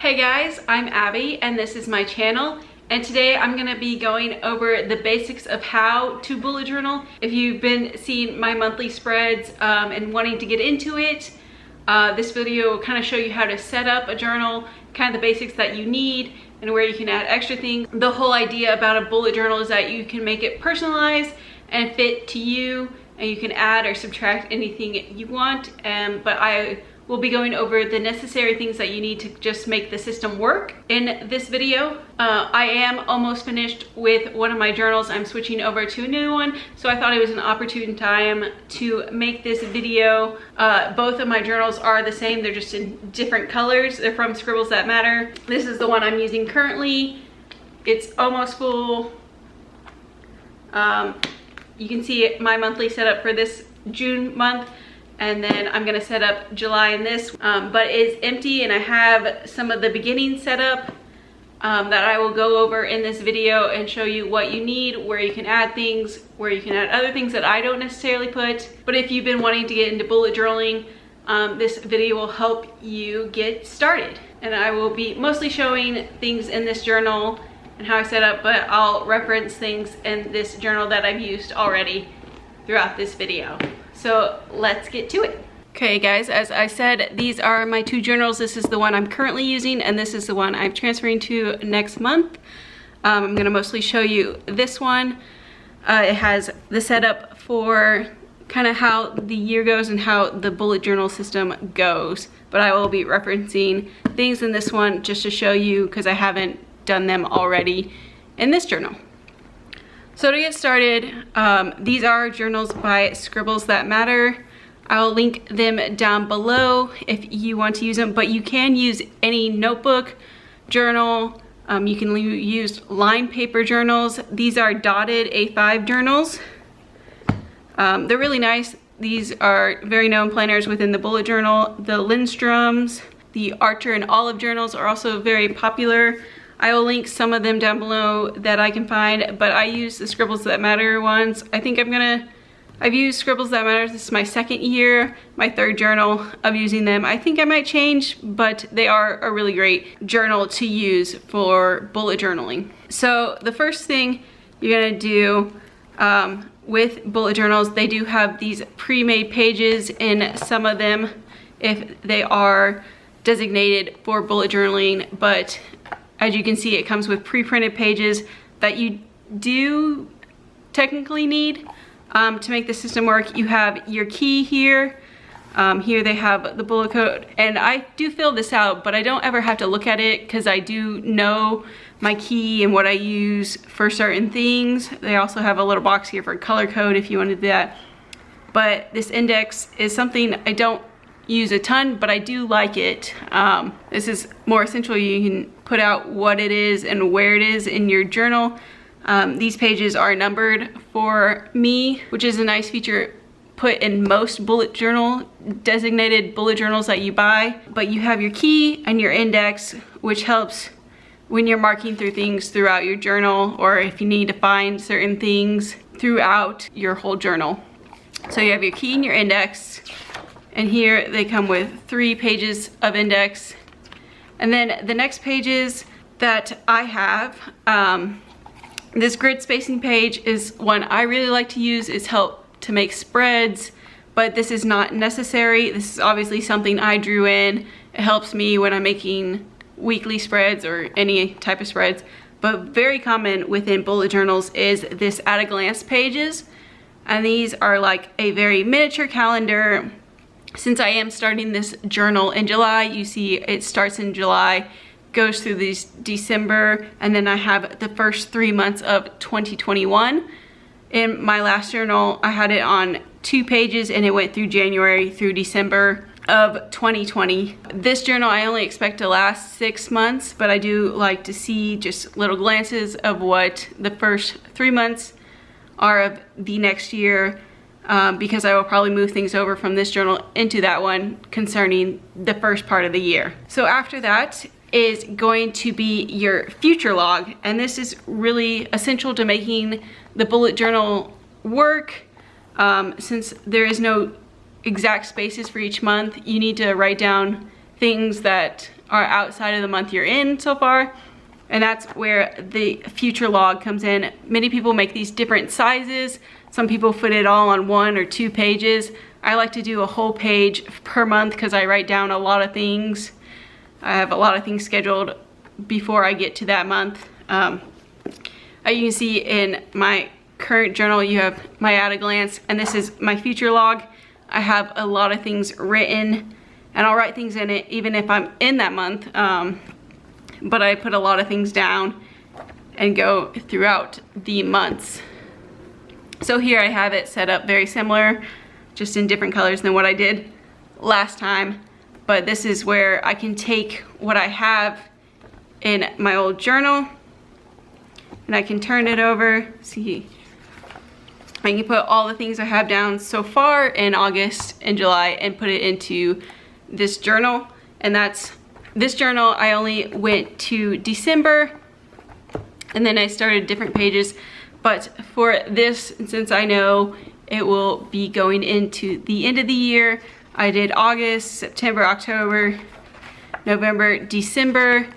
Hey guys, I'm Abby and this is my channel, and today I'm going to be going over the basics of how to bullet journal. If you've been seeing my monthly spreads and wanting to get into it, this video will kind of show you how to set up a journal, kind of the basics that you need and where you can add extra things. The whole idea about a bullet journal is that you can make it personalized and fit to you, and you can add or subtract anything you want, but I will be going over the necessary things that you need to just make the system work. In this video, I am almost finished with one of my journals. I'm switching over to a new one, so I thought it was an opportune time to make this video. Both of my journals are the same, they're just in different colors. They're from Scribbles That Matter. This is the one I'm using currently. It's almost full. You can see my monthly setup for this June month, and then I'm gonna set up July in this, but it's empty, and I have some of the beginning setup that I will go over in this video and show you what you need, where you can add things, where you can add other things that I don't necessarily put. But if you've been wanting to get into bullet journaling, this video will help you get started. And I will be mostly showing things in this journal and how I set up, but I'll reference things in this journal that I've used already throughout this video. So let's get to it. Okay guys, as I said, these are my two journals. This is the one I'm currently using, and this is the one I'm transferring to next month. I'm gonna mostly show you this one. It has the setup for kind of how the year goes and how the bullet journal system goes, but I will be referencing things in this one just to show you, because I haven't done them already in this journal. So to get started, these are journals by Scribbles That Matter. I'll link them down below if you want to use them, but you can use any notebook journal. You can use line paper journals. These are dotted A5 journals. They're really nice. These are very known planners within the bullet journal. The Lindstroms, the Archer and Olive journals are also very popular. I will link some of them down below that I can find, but I use the Scribbles That Matter ones. I think I've used Scribbles That Matter. This is my second year, my third journal of using them. I think I might change, but they are a really great journal to use for bullet journaling. So the first thing you're gonna do with bullet journals, they do have these pre-made pages in some of them if they are designated for bullet journaling, but as you can see, it comes with pre-printed pages that you do technically need to make the system work. You have your key here. Here they have the bullet code, and I do fill this out, but I don't ever have to look at it because I do know my key and what I use for certain things. They also have a little box here for color code if you want to do that. But this index is something I don't use a ton, but I do like it. This is more essential. You can put out what it is and where it is in your journal. These pages are numbered for me, which is a nice feature put in most designated bullet journals that you buy. But you have your key and your index, which helps when you're marking through things throughout your journal, or if you need to find certain things throughout your whole journal. So you have your key and your index, and here they come with 3 pages of index. And then the next pages that I have, this grid spacing page is one I really like to use. It's help to make spreads, but this is not necessary. This is obviously something I drew in. It helps me when I'm making weekly spreads or any type of spreads. But very common within bullet journals is this at a glance pages. And these are like a very miniature calendar. Since I am starting this journal in July, you see it starts in July, goes through these December, and then I have the first 3 months of 2021. In my last journal, I had it on 2 pages, and it went through January through December of 2020. This journal I only expect to last 6 months, but I do like to see just little glances of what the first 3 months are of the next year. Because I will probably move things over from this journal into that one concerning the first part of the year. So after that is going to be your future log, and this is really essential to making the bullet journal work. Since there is no exact spaces for each month, you need to write down things that are outside of the month you're in so far. And that's where the future log comes in. Many people make these different sizes. Some people put it all on 1 or 2 pages. I like to do a whole page per month because I write down a lot of things. I have a lot of things scheduled before I get to that month. As you can see in my current journal, you have my at a glance, and this is my future log. I have a lot of things written, and I'll write things in it even if I'm in that month. But I put a lot of things down and go throughout the months. So here I have it set up very similar, just in different colors than what I did last time. But this is where I can take what I have in my old journal and I can turn it over. See, I can put all the things I have down so far in August and July and put it into this journal. And that's this journal. I only went to December and then I started different pages. But for this, since I know it will be going into the end of the year, I did August, September, October, November, December,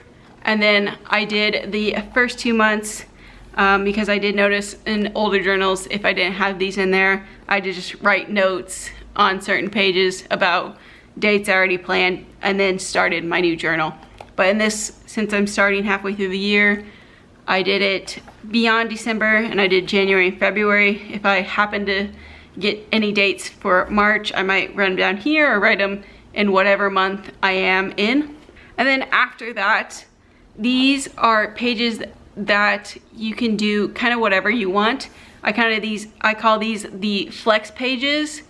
and then I did the first 2 months because I did notice in older journals, if I didn't have these in there, I did just write notes on certain pages about dates I already planned and then started my new journal. But in this, since I'm starting halfway through the year, I did it beyond December and I did January and February. If I happen to get any dates for March, I might run them down here or write them in whatever month I am in. And then after that, these are pages that you can do kind of whatever you want. I call these the flex pages.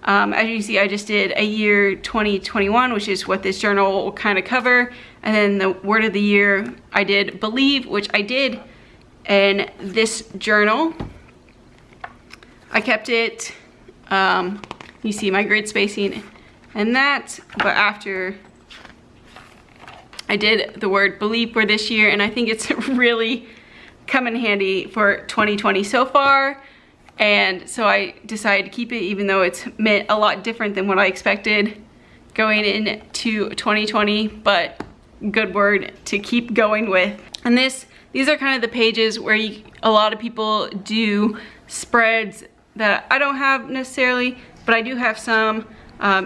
As you can see, I just did a year 2021, which is what this journal will kind of cover. And then the word of the year, I did believe, which I did in this journal. I kept it, you see my grid spacing and that, but after I did the word believe for this year, and I think it's really come in handy for 2020 so far. And so I decided to keep it, even though it's meant a lot different than what I expected going into 2020, but good word to keep going with. And these are kind of the pages where a lot of people do spreads that I don't have necessarily, but I do have some.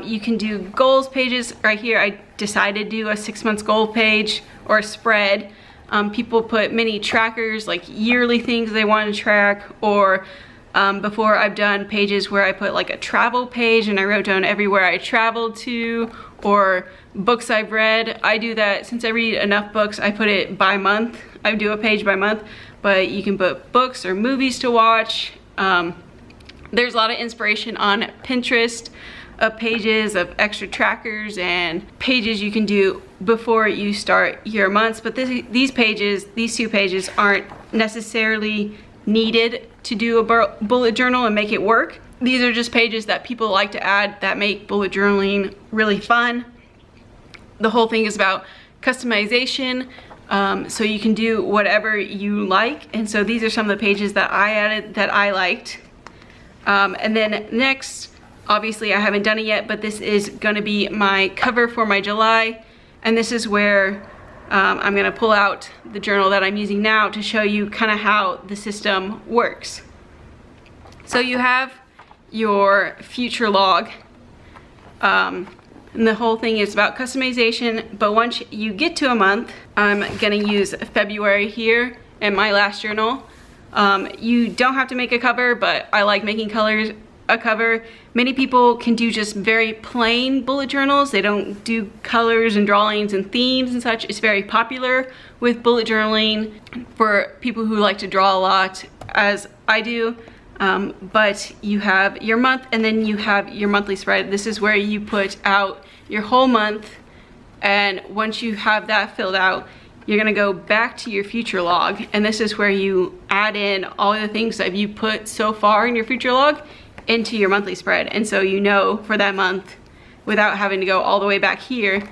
You can do goals pages. Right here, I decided to do a 6 months goal page or a spread. People put mini trackers, like yearly things they want to track, or before I've done pages where I put like a travel page and I wrote down everywhere I traveled to, or books I've read. I do that since I read enough books, I put it by month. I do a page by month, but you can put books or movies to watch. There's a lot of inspiration on Pinterest of pages of extra trackers and pages you can do before you start your months. But these two pages aren't necessarily needed to do a bullet journal and make it work. These are just pages that people like to add that make bullet journaling really fun. The whole thing is about customization, so you can do whatever you like. And so these are some of the pages that I added that I liked. And then next, obviously I haven't done it yet, but this is gonna be my cover for my July. And this is where I'm gonna pull out the journal that I'm using now to show you kind of how the system works. So you have your future log, and the whole thing is about customization, but once you get to a month, I'm gonna use February here in my last journal. You don't have to make a cover, but I like making a cover. Many people can do just very plain bullet journals. They don't do colors and drawings and themes and such. It's very popular with bullet journaling for people who like to draw a lot, as I do. But you have your month and then you have your monthly spread. This is where you put out your whole month, and once you have that filled out, you're gonna go back to your future log, and this is where you add in all the things that you put so far in your future log into your monthly spread. And so you know for that month, without having to go all the way back here,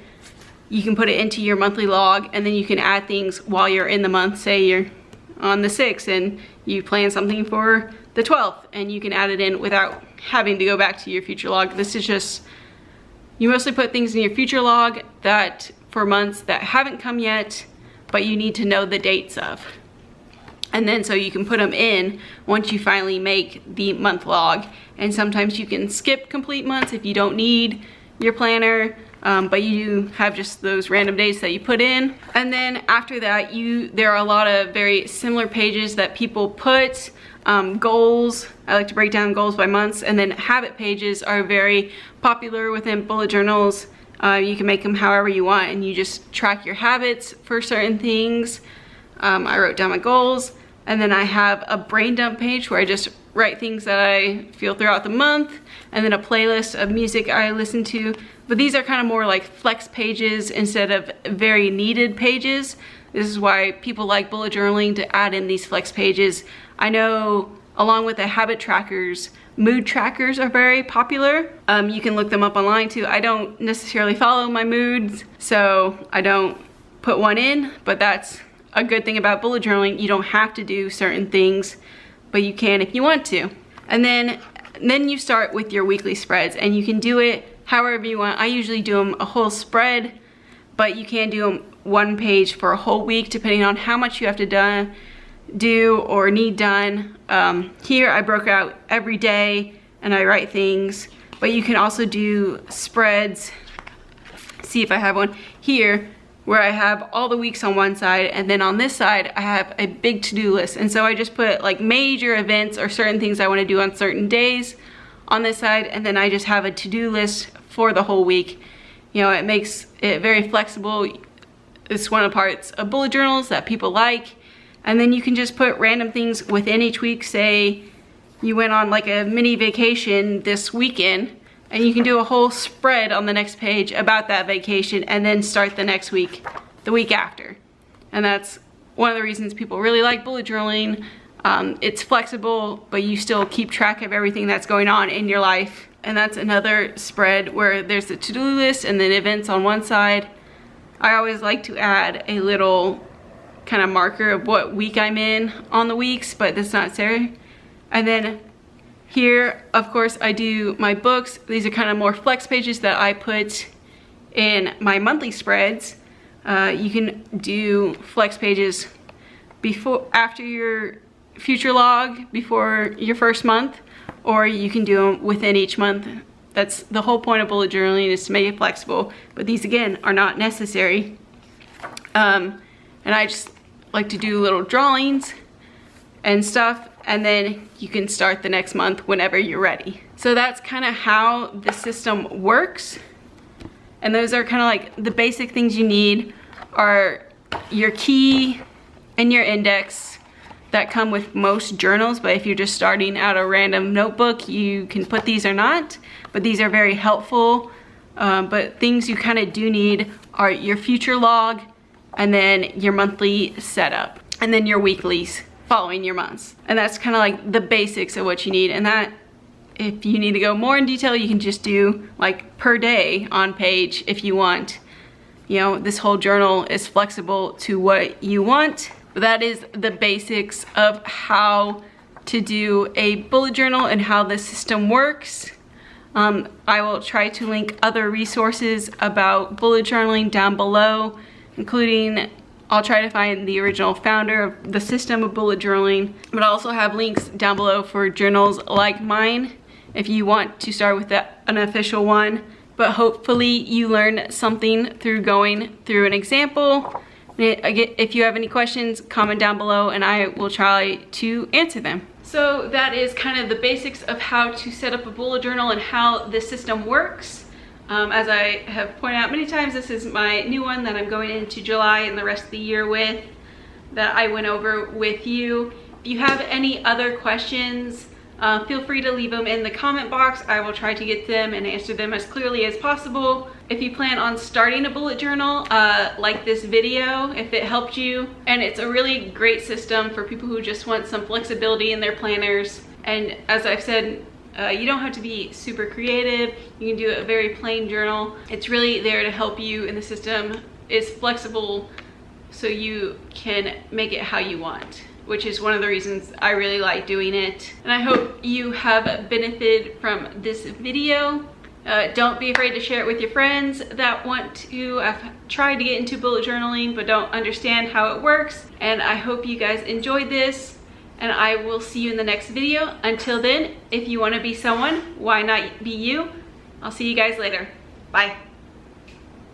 you can put it into your monthly log, and then you can add things while you're in the month. Say you're on the 6th and you plan something for the 12th, and you can add it in without having to go back to your future log. This is just, you mostly put things in your future log that for months that haven't come yet, but you need to know the dates of. And then so you can put them in once you finally make the month log. And sometimes you can skip complete months if you don't need your planner, but you have just those random dates that you put in. And then after that, there are a lot of very similar pages that people put. Goals, I like to break down goals by months, and then habit pages are very popular within bullet journals. You can make them however you want, and you just track your habits for certain things. I wrote down my goals, and then I have a brain dump page where I just write things that I feel throughout the month, and then a playlist of music I listen to. But these are kind of more like flex pages instead of very needed pages. This is why people like bullet journaling, to add in these flex pages. I know along with the habit trackers, mood trackers are very popular. You can look them up online too. I don't necessarily follow my moods, so I don't put one in, but that's a good thing about bullet journaling. You don't have to do certain things, but you can if you want to. And then you start with your weekly spreads, and you can do it however you want. I usually do them a whole spread, but you can do them one page for a whole week depending on how much you have to do or need done. Here I broke out every day and I write things, but you can also do spreads. See if I have one here where I have all the weeks on one side, and then on this side I have a big to-do list. And so I just put like major events or certain things I want to do on certain days on this side, and then I just have a to-do list for the whole week. You know, it makes it very flexible. It's one of the parts of bullet journals that people like. And then you can just put random things within each week. Say you went on like a mini vacation this weekend, and you can do a whole spread on the next page about that vacation, and then start the next week, the week after. And that's one of the reasons people really like bullet journaling. It's flexible, but you still keep track of everything that's going on in your life. And that's another spread where there's a to-do list and then events on one side. I always like to add a little kind of marker of what week I'm in on the weeks, but that's not necessary. And then here, of course, I do my books. These are kind of more flex pages that I put in my monthly spreads. You can do flex pages after your future log, before your first month, or you can do them within each month. That's the whole point of bullet journaling, is to make it flexible, but these again are not necessary. And I just like to do little drawings and stuff, and then you can start the next month whenever you're ready. So that's kind of how the system works. And those are kind of like the basic things you need are your key and your index that come with most journals, but if you're just starting out a random notebook, you can put these or not, but these are very helpful. But things you kind of do need are your future log, and then your monthly setup, and then your weeklies following your months. And that's kind of like the basics of what you need. And that, if you need to go more in detail, you can just do like per day on page if you want. You know, this whole journal is flexible to what you want. But that is the basics of how to do a bullet journal and how the system works. I will try to link other resources about bullet journaling down below, including I'll try to find the original founder of the system of bullet journaling, but I also have links down below for journals like mine if you want to start with an official one. But hopefully you learned something through going through an example. If you have any questions, comment down below and I will try to answer them. So that is kind of the basics of how to set up a bullet journal and how the system works. As I have pointed out many times, this is my new one that I'm going into July and the rest of the year with, that I went over with you. If you have any other questions, feel free to leave them in the comment box. I will try to get them and answer them as clearly as possible. If you plan on starting a bullet journal, like this video if it helped you. And it's a really great system for people who just want some flexibility in their planners. And as I've said, you don't have to be super creative. You can do a very plain journal. It's really there to help you, and the system is flexible so you can make it how you want, which is one of the reasons I really like doing it. And I hope you have benefited from this video. Don't be afraid to share it with your friends that want to try to get into bullet journaling but don't understand how it works. And I hope you guys enjoyed this, and I will see you in the next video. Until then, if you want to be someone, why not be you? I'll see you guys later. Bye.